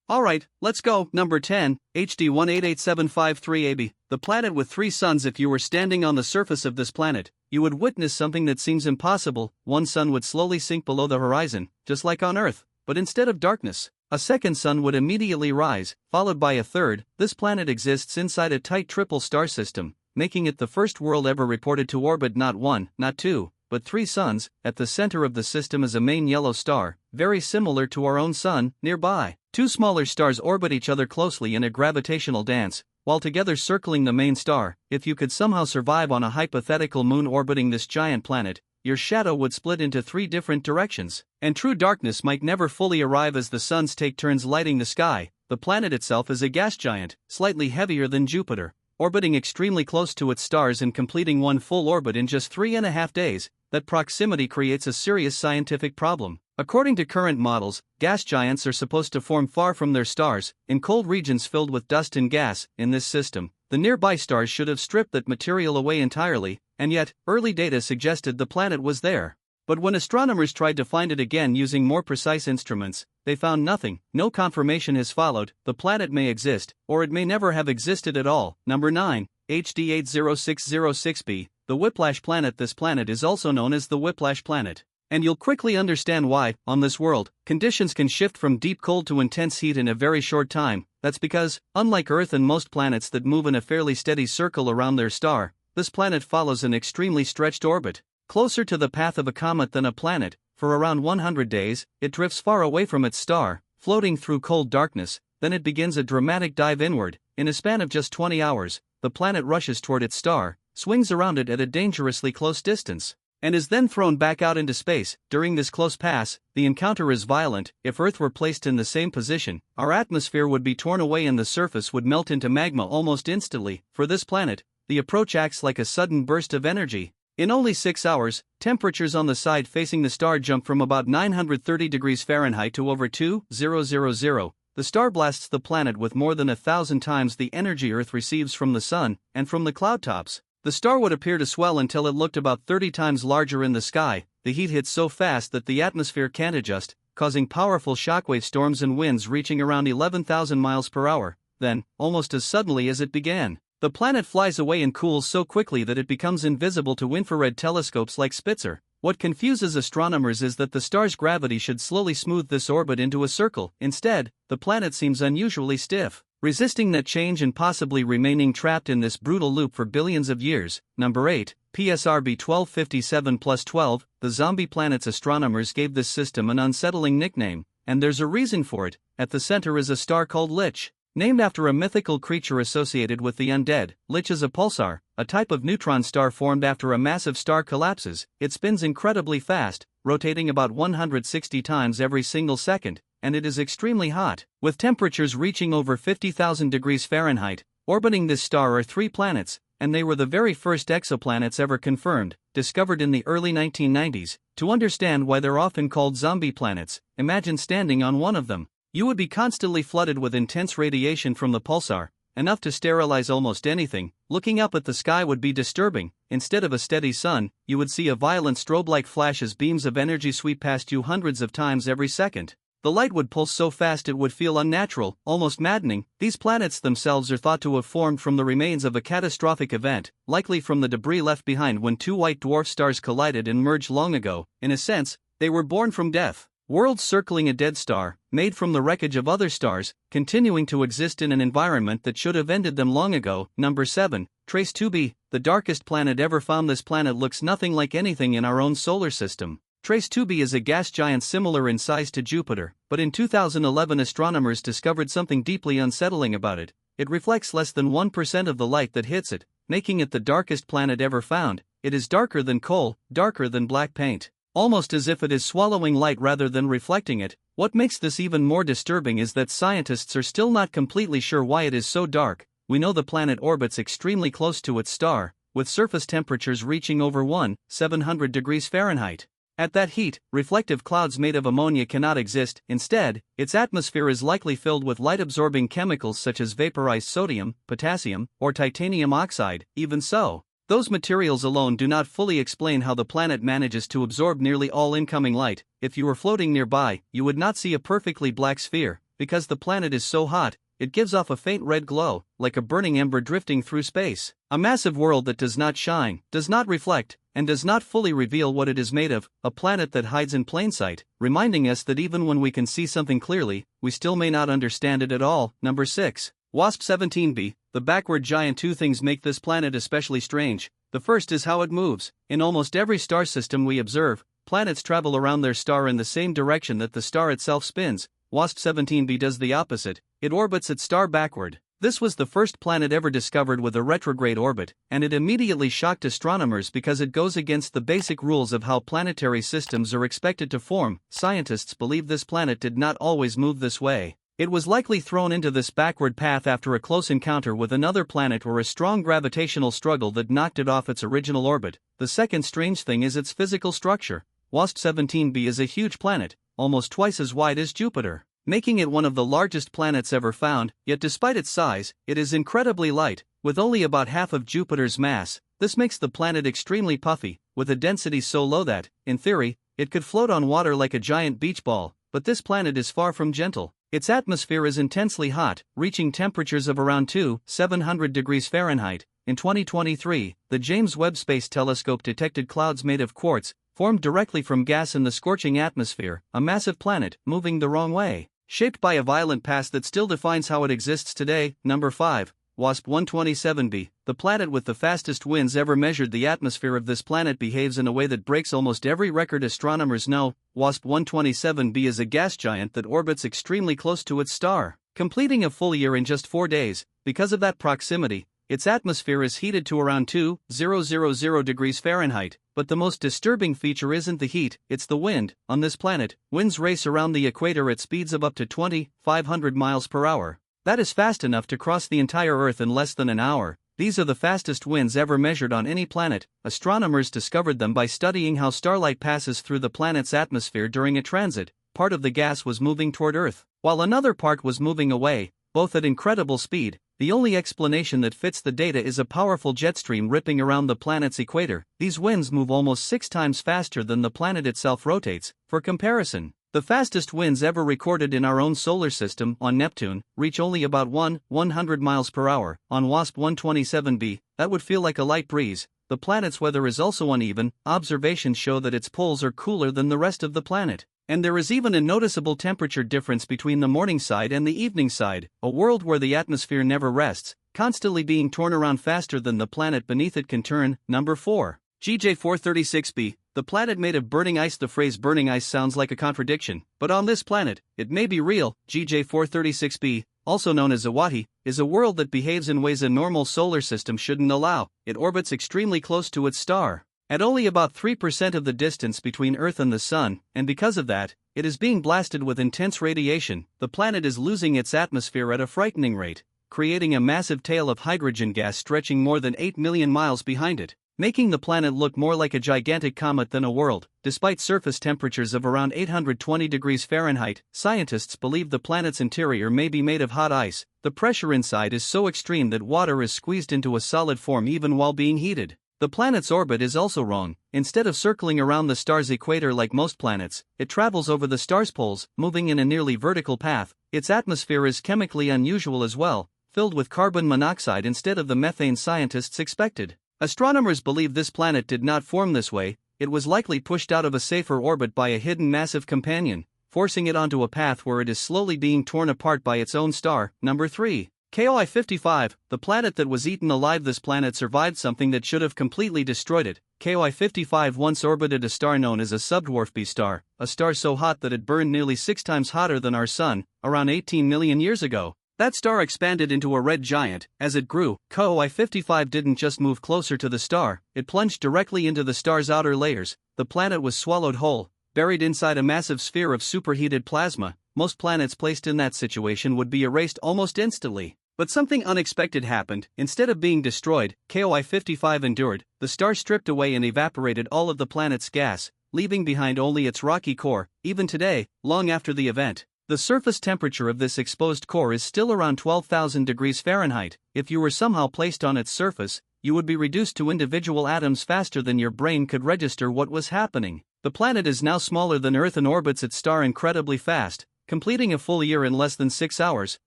Alright, let's go. Number 10, HD 1888753AB. The planet with 3 suns. If you were standing on the surface of this planet, you would witness something that seems impossible. One sun would slowly sink below the horizon, just like on Earth, but instead of darkness, a second sun would immediately rise, followed by a third. This planet exists inside a tight triple star system, making it the first world ever reported to orbit not 1, not 2, but 3 suns. At the center of the system is a main yellow star, very similar to our own sun. Nearby, 2 smaller stars orbit each other closely in a gravitational dance, while together circling the main star. If you could somehow survive on a hypothetical moon orbiting this giant planet, your shadow would split into 3 different directions, and true darkness might never fully arrive as the suns take turns lighting the sky. The planet itself is a gas giant, slightly heavier than Jupiter, orbiting extremely close to its stars and completing one full orbit in just 3.5 days. That proximity creates a serious scientific problem. According to current models, gas giants are supposed to form far from their stars, in cold regions filled with dust and gas. In this system, the nearby stars should have stripped that material away entirely, and yet, early data suggested the planet was there. But when astronomers tried to find it again using more precise instruments, they found nothing. No confirmation has followed. The planet may exist, or it may never have existed at all. Number 9, HD 80606b, the Whiplash Planet. This planet is also known as the Whiplash Planet, and you'll quickly understand why. On this world, conditions can shift from deep cold to intense heat in a very short time. That's because, unlike Earth and most planets that move in a fairly steady circle around their star, this planet follows an extremely stretched orbit, closer to the path of a comet than a planet. For around 100 days, it drifts far away from its star, floating through cold darkness. Then it begins a dramatic dive inward. In a span of just 20 hours, the planet rushes toward its star, swings around it at a dangerously close distance, and is then thrown back out into space. During this close pass, the encounter is violent. If Earth were placed in the same position, our atmosphere would be torn away and the surface would melt into magma almost instantly. For this planet, the approach acts like a sudden burst of energy. In only 6 hours, temperatures on the side facing the star jump from about 930 degrees Fahrenheit to over 2000. The star blasts the planet with more than 1,000 times the energy Earth receives from the sun and from the cloud tops. The star would appear to swell until it looked about 30 times larger in the sky. The heat hits so fast that the atmosphere can't adjust, causing powerful shockwave storms and winds reaching around 11,000 miles per hour. Then, almost as suddenly as it began, the planet flies away and cools so quickly that it becomes invisible to infrared telescopes like Spitzer. What confuses astronomers is that the star's gravity should slowly smooth this orbit into a circle. Instead, the planet seems unusually stiff, resisting that change and possibly remaining trapped in this brutal loop for billions of years. Number 8, PSRB 1257+12, the zombie planets. Astronomers gave this system an unsettling nickname, and there's a reason for it. At the center is a star called Lich, named after a mythical creature associated with the undead. Lich is a pulsar, a type of neutron star formed after a massive star collapses. It spins incredibly fast, rotating about 160 times every single second, and it is extremely hot, with temperatures reaching over 50,000 degrees Fahrenheit. Orbiting this star are 3 planets, and they were the very first exoplanets ever confirmed, discovered in the early 1990s. To understand why they're often called zombie planets, imagine standing on one of them. You would be constantly flooded with intense radiation from the pulsar, enough to sterilize almost anything. Looking up at the sky would be disturbing. Instead of a steady sun, you would see a violent strobe-like flash as beams of energy sweep past you hundreds of times every second. The light would pulse so fast it would feel unnatural, almost maddening. These planets themselves are thought to have formed from the remains of a catastrophic event, likely from the debris left behind when 2 white dwarf stars collided and merged long ago. In a sense, they were born from death. Worlds circling a dead star, made from the wreckage of other stars, continuing to exist in an environment that should have ended them long ago. Number 7, Trace 2b, the darkest planet ever found. This planet looks nothing like anything in our own solar system. Trace 2b is a gas giant similar in size to Jupiter, but in 2011 astronomers discovered something deeply unsettling about it. It reflects less than 1% of the light that hits it, making it the darkest planet ever found. It is darker than coal, darker than black paint, almost as if it is swallowing light rather than reflecting it. What makes this even more disturbing is that scientists are still not completely sure why it is so dark. We know the planet orbits extremely close to its star, with surface temperatures reaching over 1,700 degrees Fahrenheit. At that heat, reflective clouds made of ammonia cannot exist. Instead, its atmosphere is likely filled with light-absorbing chemicals such as vaporized sodium, potassium, or titanium oxide. Even so, those materials alone do not fully explain how the planet manages to absorb nearly all incoming light. If you were floating nearby, you would not see a perfectly black sphere. because the planet is so hot, it gives off a faint red glow, like a burning ember drifting through space. A massive world that does not shine, does not reflect, and does not fully reveal what it is made of, a planet that hides in plain sight, reminding us that even when we can see something clearly, we still may not understand it at all. Number 6. WASP-17b, the backward giant. Two things make this planet especially strange. The first is how it moves. In almost every star system we observe, planets travel around their star in the same direction that the star itself spins. WASP-17b does the opposite, it orbits its star backward. This was the first planet ever discovered with a retrograde orbit, and it immediately shocked astronomers because it goes against the basic rules of how planetary systems are expected to form. Scientists believe this planet did not always move this way. It was likely thrown into this backward path after a close encounter with another planet or a strong gravitational struggle that knocked it off its original orbit. The second strange thing is its physical structure. WASP-17b is a huge planet, almost twice as wide as Jupiter, making it one of the largest planets ever found. Yet despite its size, it is incredibly light, with only about half of Jupiter's mass. This makes the planet extremely puffy, with a density so low that, in theory, it could float on water like a giant beach ball. But this planet is far from gentle. Its atmosphere is intensely hot, reaching temperatures of around 700 degrees Fahrenheit. In 2023, the James Webb Space Telescope detected clouds made of quartz, formed directly from gas in the scorching atmosphere, a massive planet moving the wrong way, shaped by a violent past that still defines how it exists today. Number 5. WASP-127b, the planet with the fastest winds ever measured. The atmosphere of this planet behaves in a way that breaks almost every record astronomers know. WASP-127b is a gas giant that orbits extremely close to its star, completing a full year in just 4 days. Because of that proximity, its atmosphere is heated to around 2000 degrees Fahrenheit. But the most disturbing feature isn't the heat, it's the wind. On this planet, winds race around the equator at speeds of up to 2,500 miles per hour. That is fast enough to cross the entire Earth in less than an hour. These are the fastest winds ever measured on any planet. Astronomers discovered them by studying how starlight passes through the planet's atmosphere during a transit. Part of the gas was moving toward Earth, while another part was moving away, both at incredible speed. The only explanation that fits the data is a powerful jet stream ripping around the planet's equator. These winds move almost 6 times faster than the planet itself rotates. For comparison, the fastest winds ever recorded in our own solar system, on Neptune, reach only about 100 miles per hour. On WASP-127b, that would feel like a light breeze. The planet's weather is also uneven. Observations show that its poles are cooler than the rest of the planet, and there is even a noticeable temperature difference between the morning side and the evening side. A world where the atmosphere never rests, constantly being torn around faster than the planet beneath it can turn. Number 4. GJ436b, the planet made of burning ice. The phrase burning ice sounds like a contradiction, but on this planet, it may be real. GJ436b, also known as Zawadi, is a world that behaves in ways a normal solar system shouldn't allow. It orbits extremely close to its star, at only about 3% of the distance between Earth and the Sun, and because of that, it is being blasted with intense radiation. The planet is losing its atmosphere at a frightening rate, creating a massive tail of hydrogen gas stretching more than 8 million miles behind it, making the planet look more like a gigantic comet than a world. Despite surface temperatures of around 820 degrees Fahrenheit, scientists believe the planet's interior may be made of hot ice. The pressure inside is so extreme that water is squeezed into a solid form even while being heated. The planet's orbit is also wrong. Instead of circling around the star's equator like most planets, it travels over the star's poles, moving in a nearly vertical path. Its atmosphere is chemically unusual as well, filled with carbon monoxide instead of the methane scientists expected. Astronomers believe this planet did not form this way. It was likely pushed out of a safer orbit by a hidden massive companion, forcing it onto a path where it is slowly being torn apart by its own star. Number 3. KOI-55, the planet that was eaten alive. This planet survived something that should have completely destroyed it. KOI-55 once orbited a star known as a subdwarf B star, a star so hot that it burned nearly 6 times hotter than our Sun, around 18 million years ago. That star expanded into a red giant. As it grew, KOI-55 didn't just move closer to the star, it plunged directly into the star's outer layers. The planet was swallowed whole, buried inside a massive sphere of superheated plasma. Most planets placed in that situation would be erased almost instantly. But something unexpected happened. Instead of being destroyed, KOI-55 endured. The star stripped away and evaporated all of the planet's gas, leaving behind only its rocky core. Even today, long after the event, the surface temperature of this exposed core is still around 12,000 degrees Fahrenheit. If you were somehow placed on its surface, you would be reduced to individual atoms faster than your brain could register what was happening. The planet is now smaller than Earth and orbits its star incredibly fast. completing a full year in less than 6 hours.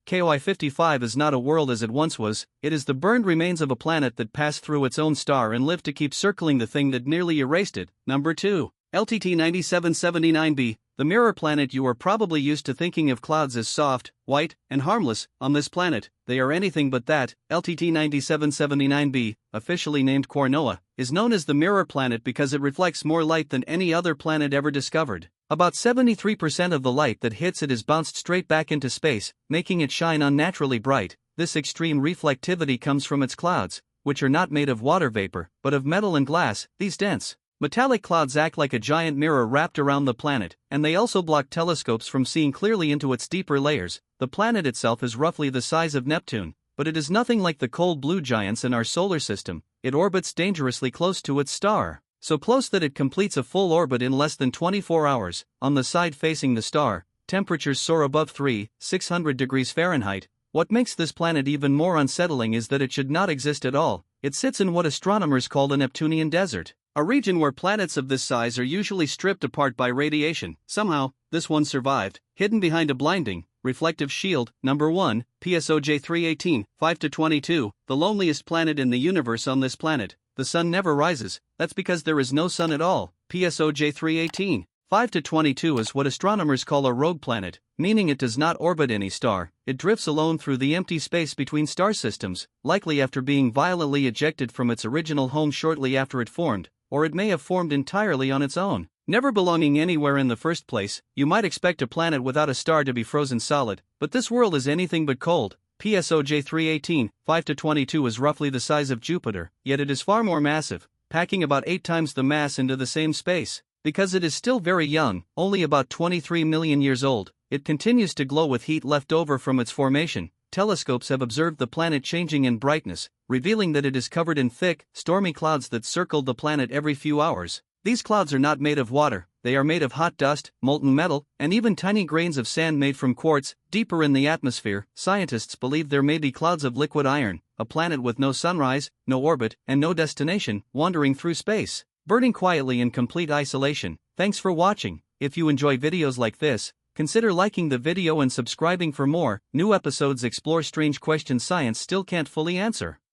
KOI 55 is not a world as it once was, it is the burned remains of a planet that passed through its own star and lived to keep circling the thing that nearly erased it. Number 2. LTT 9779b, the mirror planet. You are probably used to thinking of clouds as soft, white, and harmless. On this planet, they are anything but that. LTT 9779b, officially named Cornoa, is known as the mirror planet because it reflects more light than any other planet ever discovered. About 73% of the light that hits it is bounced straight back into space, making it shine unnaturally bright. This extreme reflectivity comes from its clouds, which are not made of water vapor, but of metal and glass. These dense, metallic clouds act like a giant mirror wrapped around the planet, and they also block telescopes from seeing clearly into its deeper layers. The planet itself is roughly the size of Neptune, but it is nothing like the cold blue giants in our solar system. It orbits dangerously close to its star, so close that it completes a full orbit in less than 24 hours. On the side facing the star, temperatures soar above 3,600 degrees Fahrenheit. What makes this planet even more unsettling is that it should not exist at all. It sits in what astronomers call the Neptunian desert, a region where planets of this size are usually stripped apart by radiation. Somehow, this one survived, hidden behind a blinding, reflective shield. Number 1, PSOJ 318, 5-22, the loneliest planet in the universe. On this planet, the sun never rises. That's because there is no sun at all. PSOJ 318, 5-22 is what astronomers call a rogue planet, meaning it does not orbit any star. It drifts alone through the empty space between star systems, likely after being violently ejected from its original home shortly after it formed, or it may have formed entirely on its own, never belonging anywhere in the first place. You might expect a planet without a star to be frozen solid, but this world is anything but cold. PSOJ 318, 5-22 is roughly the size of Jupiter, yet it is far more massive, packing about 8 times the mass into the same space. Because it is still very young, only about 23 million years old, it continues to glow with heat left over from its formation. Telescopes have observed the planet changing in brightness, revealing that it is covered in thick, stormy clouds that circle the planet every few hours. These clouds are not made of water, they are made of hot dust, molten metal, and even tiny grains of sand made from quartz. Deeper in the atmosphere, scientists believe there may be clouds of liquid iron, a planet with no sunrise, no orbit, and no destination, wandering through space, burning quietly in complete isolation. Thanks for watching. If you enjoy videos like this, consider liking the video and subscribing for more. New episodes explore strange questions science still can't fully answer.